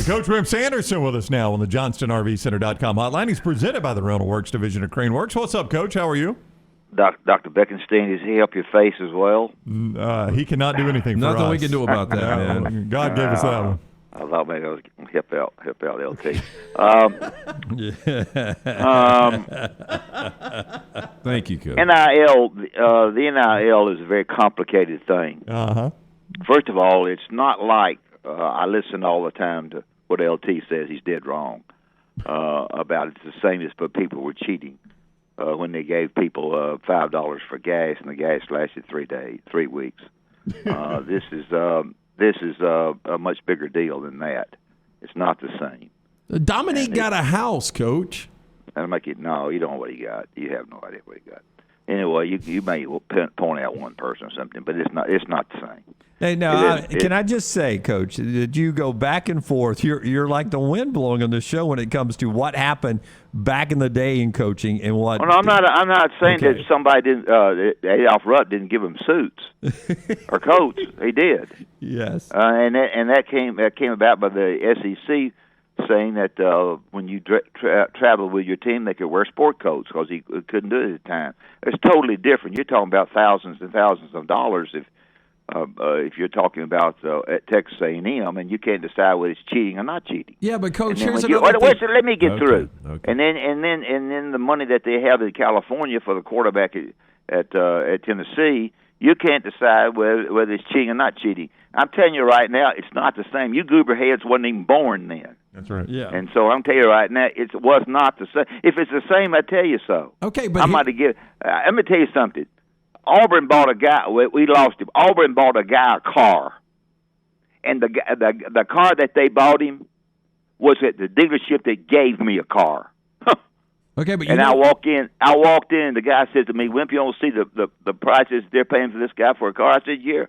Coach Wimp Sanderson with us now on the JohnstonRVCenter.com hotline. He's presented by the Rental Works Division of Crane Works. What's up, Coach? How are you? Dr. Beckenstein, does he help your face as well? He cannot do anything for us. Nothing we can do about that, man. God gave us that one. I thought maybe I was help out LT. Thank you, Coach. NIL, the NIL is a very complicated thing. Uh-huh. First of all, it's not like I listen all the time to what LT says. He's dead wrong about it. It's the same as people were cheating when they gave people $5 for gas, and the gas lasted 3 weeks. This is a much bigger deal than that. It's not the same. Dominique got a house, Coach. No, you don't know what he got. You have no idea what he got. Anyway, you may point out one person or something, but it's not the same. Hey, now, can I just say, Coach, that you go back and forth. You're like the wind blowing on the show when it comes to what happened back in the day in coaching and what. Well, no, I'm not saying that somebody didn't. Adolph Rupp didn't give him suits or coats. He did. Yes. And that came about by the SEC saying that when you travel with your team, they could wear sport coats because he couldn't do it at the time. It's totally different. You're talking about thousands and thousands of dollars if you're talking about at Texas A&M, and you can't decide whether it's cheating or not cheating. Yeah, but Coach, here's another thing. Let me get through. Okay. And then the money that they have in California for the quarterback at Tennessee, you can't decide whether it's cheating or not cheating. I'm telling you right now, it's not the same. You goober heads wasn't even born then. That's right. Yeah. And so I'm telling you right now, it was not the same. If it's the same, I tell you so. Okay, but let me tell you something. Auburn bought a guy. We lost him. Auburn bought a guy a car, and the car that they bought him was at the dealership that gave me a car. Okay, but I walked in. And the guy said to me, "Wimp, you don't see the prices they're paying for this guy for a car?" I said, "Yeah."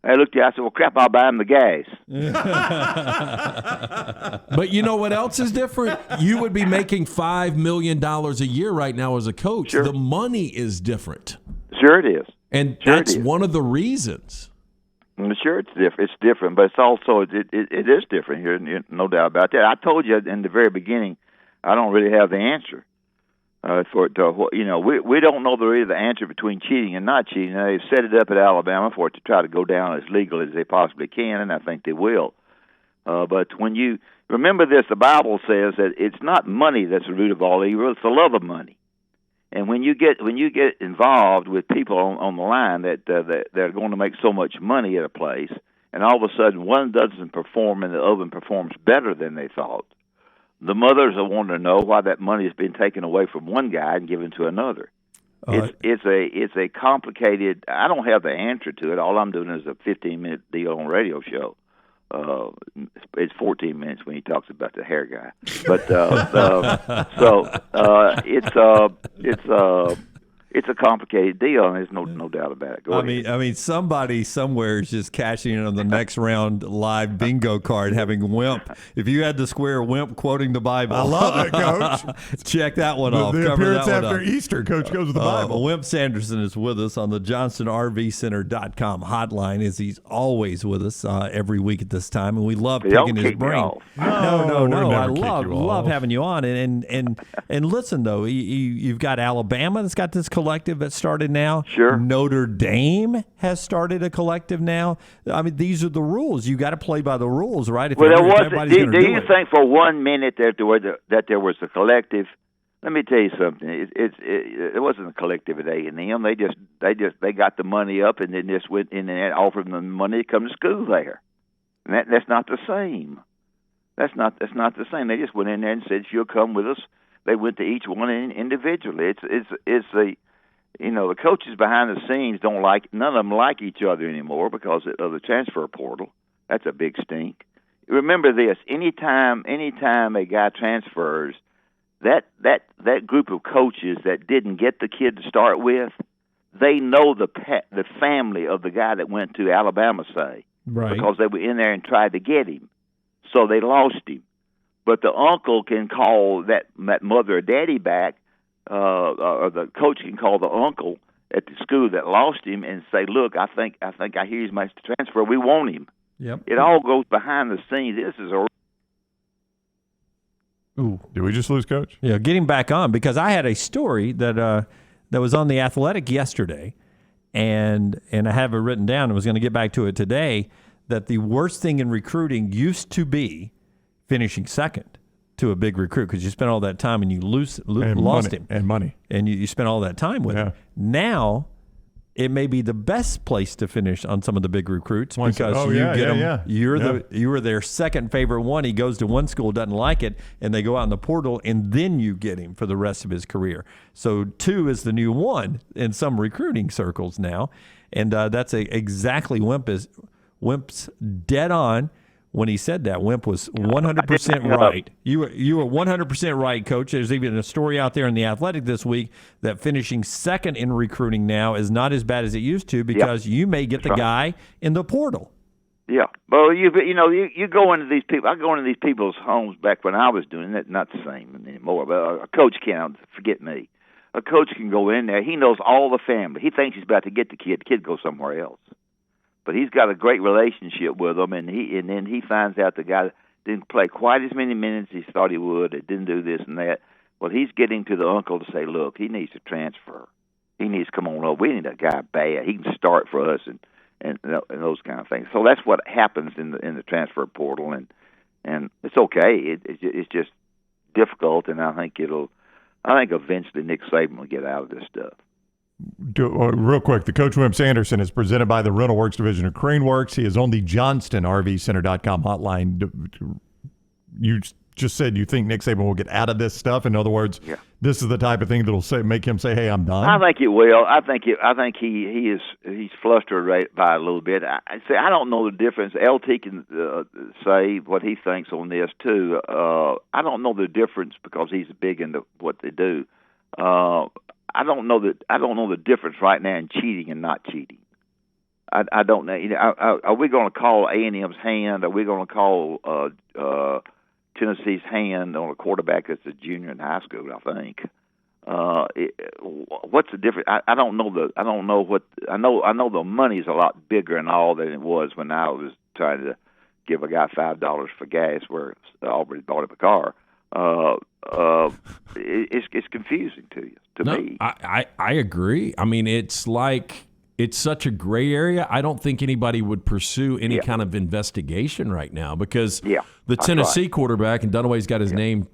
I looked at it, I said, "Well, crap, I'll buy him the gas." But you know what else is different? You would be making $5 million a year right now as a coach. Sure. The money is different. Sure it is. And that's one of the reasons. Sure, it's different. It's different, but it's also it is different here. No doubt about that. I told you in the very beginning, I don't really have the answer for it. We don't know the answer between cheating and not cheating. They've set it up at Alabama for it to try to go down as legal as they possibly can, and I think they will. But when you remember this, the Bible says that it's not money that's the root of all evil; it's the love of money. And when you get involved with people on the line that are going to make so much money at a place, and all of a sudden one doesn't perform and the other one performs better than they thought, the mothers are wanting to know why that money has been taken away from one guy and given to another. It's a complicated. I don't have the answer to it. All I'm doing is a 15-minute deal on a radio show. It's 14 minutes when he talks about the hair guy, but it's a complicated deal, and there's no doubt about it. I mean, somebody somewhere is just cashing in on the next round live bingo card, having Wimp. If you had to square Wimp quoting the Bible, I love it, Coach. Check that one off. The Cover appearance that one after up. Easter, Coach goes with the Bible. Wimp Sanderson is with us on the JohnstonRVCenter.com hotline, as he's always with us every week at this time, and we love picking his brain. No. I love having you on, and listen though, you've got Alabama that's got this collective that started now. Sure. Notre Dame has started a collective now. I mean, these are the rules. You got to play by the rules, right? If do you it. think for 1 minute that there was a collective? Let me tell you something. It wasn't a collective at A&M. They got the money up and then just went in and offered them the money to come to school there. And that's not the same. That's not the same. They just went in there and said, "You'll come with us." They went to each one individually. The coaches behind the scenes none of them like each other anymore because of the transfer portal. That's a big stink. Remember this: anytime a guy transfers, that group of coaches that didn't get the kid to start with, they know the family of the guy that went to Alabama, say, right, because they were in there and tried to get him, so they lost him. But the uncle can call that mother or daddy back, or the coach can call the uncle at the school that lost him and say, "Look, I think I hear he's my transfer. We want him." Yep. It all goes behind the scenes. This is Ooh. Did we just lose Coach? Yeah, get him back on, because I had a story that was on The Athletic yesterday, and I have it written down and was going to get back to it today, that the worst thing in recruiting used to be finishing second to a big recruit, because you spent all that time and you lost him. And money. And you spent all that time with him. Now, it may be the best place to finish on some of the big recruits, because you get them. Yeah. You were their second favorite one. He goes to one school, doesn't like it, and they go out in the portal, and then you get him for the rest of his career. So 2 is the new 1 in some recruiting circles now, and that's exactly Wimp's dead on. When he said that, Wimp was 100% right. You were 100% right, Coach. There's even a story out there in The Athletic this week that finishing second in recruiting now is not as bad as it used to, because you may get the guy in the portal. Yeah. Well, you go into these people. I go into these people's homes back when I was doing that. Not the same anymore. But a coach can't. Forget me. A coach can go in there. He knows all the family. He thinks he's about to get the kid. The kid goes somewhere else. But he's got a great relationship with them, and then he finds out the guy didn't play quite as many minutes as he thought he would. It didn't do this and that. Well, he's getting to the uncle to say, look, he needs to transfer. He needs to come on up. We need a guy bad. He can start for us and those kind of things. So that's what happens in the transfer portal, and it's okay. It's just difficult, and I think eventually Nick Saban will get out of this stuff. Real quick, the Coach Wimp Sanderson is presented by the Rental Works division of Crane Works. He is on the JohnstonRVCenter.com hotline. You just said you think Nick Saban will get out of this stuff. In other words, this is the type of thing that'll make him say, "Hey, I'm done." I think it will. I think he's flustered by it a little bit. I don't know the difference. LT can say what he thinks on this too. I don't know the difference because he's big into what they do. I don't know the difference right now in cheating and not cheating. I don't know. Are we going to call A&M's hand? Are we going to call Tennessee's hand on a quarterback that's a junior in high school? I think. What's the difference? I don't know I know the money's a lot bigger and all than it was when I was trying to give a guy $5 for gas where Aubrey bought him a car. It's confusing to me. I agree. I mean, it's such a gray area. I don't think anybody would pursue any kind of investigation right now, because the Tennessee quarterback, and Dunaway's got his name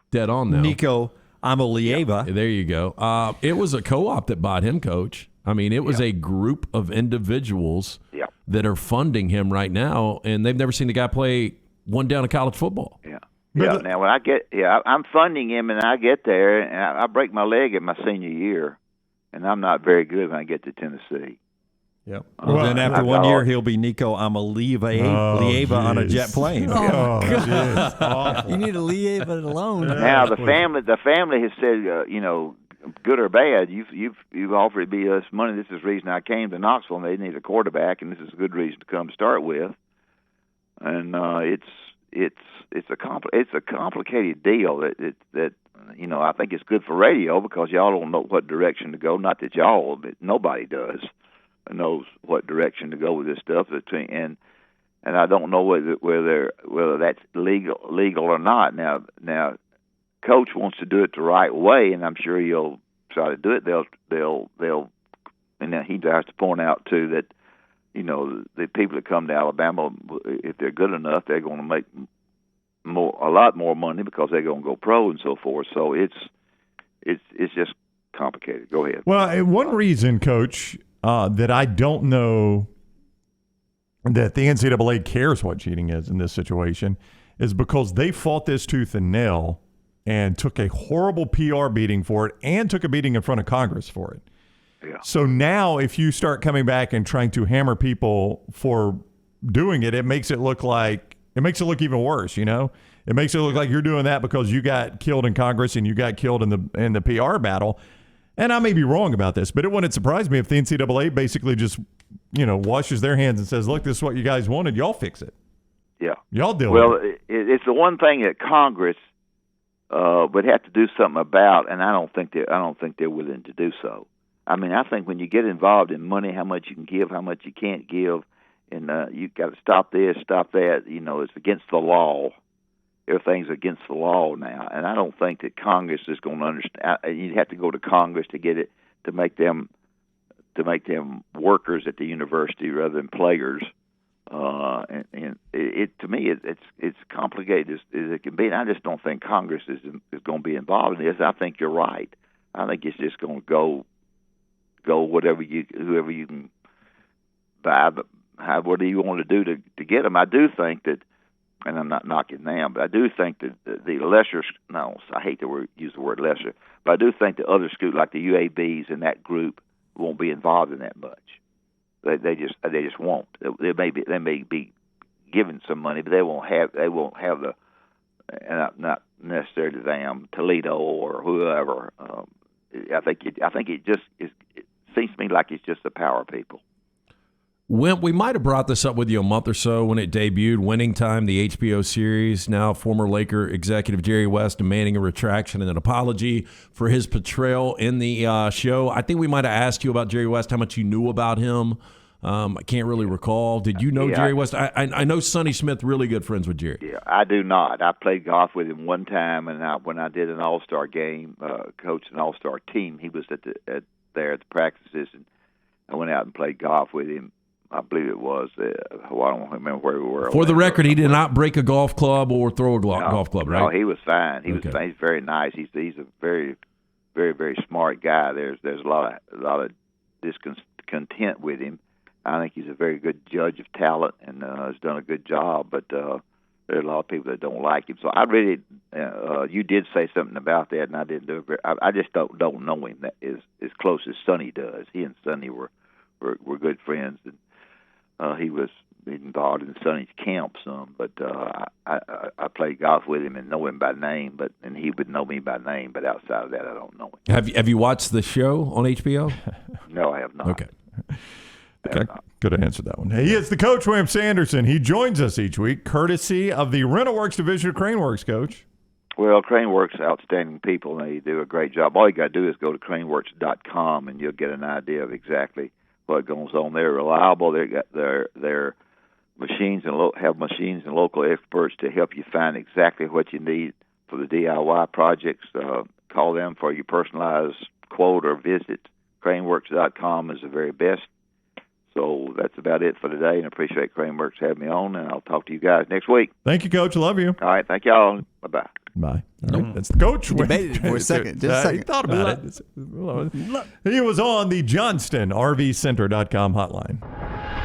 dead on now. Nico Amalieva. There you go. It was a co-op that bought him, Coach. I mean, it was a group of individuals that are funding him right now, and they've never seen the guy play one down of college football. Now when I'm funding him, and I get there, and I break my leg in my senior year, and I'm not very good when I get to Tennessee. Yep. Well, then after 1 year, he'll be Nico Amalieva on a jet plane. You need to leave it alone. Now the family has said, good or bad, you've offered me us money. This is the reason I came to Knoxville, and they need a quarterback, and this is a good reason to come to start with. And it's a complicated deal that I think it's good for radio, because y'all don't know what direction to go. Not that y'all, but nobody knows what direction to go with this stuff. And I don't know whether that's legal or not. Now, Coach wants to do it the right way, and I'm sure he'll try to do it. They'll and then he has to point out too that the people that come to Alabama, if they're good enough, they're going to make a lot more money because they're going to go pro and so forth. So it's just complicated. Go ahead. Well, one reason, Coach, that I don't know that the NCAA cares what cheating is in this situation is because they fought this tooth and nail and took a horrible PR beating for it and took a beating in front of Congress for it. Yeah. So now if you start coming back and trying to hammer people for doing it, it makes it look even worse, It makes it look like you're doing that because you got killed in Congress and you got killed in the PR battle. And I may be wrong about this, but it wouldn't surprise me if the NCAA basically just, washes their hands and says, look, this is what you guys wanted. Y'all fix it. Yeah. Y'all deal with it. It's the one thing that Congress would have to do something about, and I don't think they're willing to do so. I mean, I think when you get involved in money, how much you can give, how much you can't give, and you've got to stop this, stop that, it's against the law. everything's against the law now, and I don't think that Congress is going to understand. You'd have to go to Congress to get it to make them workers at the university rather than players. And it to me it's complicated as it can be. And I just don't think Congress is going to be involved in this. I think you're right. I think it's just going to go whoever you can buy, but whatever you want to do to get them. I do think that, and I'm not knocking them, but I do think that the lesser, no, I hate to use the word lesser, but I do think the other schools like the UABs and that group won't be involved in that much. They just won't. They may be given some money, but they won't have the, and not necessarily them, Toledo or whoever. I think it seems to me like it's just the power people. Wimp, we might have brought this up with you a month or so when it debuted, Winning Time, the HBO series. Now former Laker executive Jerry West demanding a retraction and an apology for his portrayal in the show. I think we might have asked you about Jerry West, how much you knew about him. I can't really recall. Did you know Jerry West? I know Sonny Smith, really good friends with Jerry. Yeah, I do not. I played golf with him one time, and when I did an All-Star game, coached an All-Star team, he was there at the practices, and I went out and played golf with him. I believe it was. I don't remember where we were. For the record, he did not break a golf club or throw a golf club, right? No, he was fine. He was fine. He's very nice. He's a very, very, very smart guy. There's a lot of discontent with him. I think he's a very good judge of talent and has done a good job. But there are a lot of people that don't like him. So I really, you did say something about that, and I didn't do it. I just don't know him that is as close as Sonny does. He and Sonny were good friends. And, he was involved in Sonny's camp some, but I played golf with him and know him by name, and he would know me by name, but outside of that, I don't know him. Have you watched the show on HBO? No, I have not. Okay. Could have answered that one. He is the coach, Wimp Sanderson. He joins us each week, courtesy of the Rental Works division of Craneworks, Coach. Well, Craneworks are outstanding people, and they do a great job. All you got to do is go to craneworks.com, and you'll get an idea of exactly what goes on. They're reliable. They got their machines and have machines and local experts to help you find exactly what you need for the DIY projects. Call them for your personalized quote or visit. Craneworks.com is the very best. So that's about it for today, and I appreciate Craneworks having me on, and I'll talk to you guys next week. Thank you, Coach. Love you. All right. Thank y'all. Bye-bye. Bye. All right. That's the coach. Debated it for a second. Just a second. He thought about it. He was on the JohnstonRVCenter.com hotline.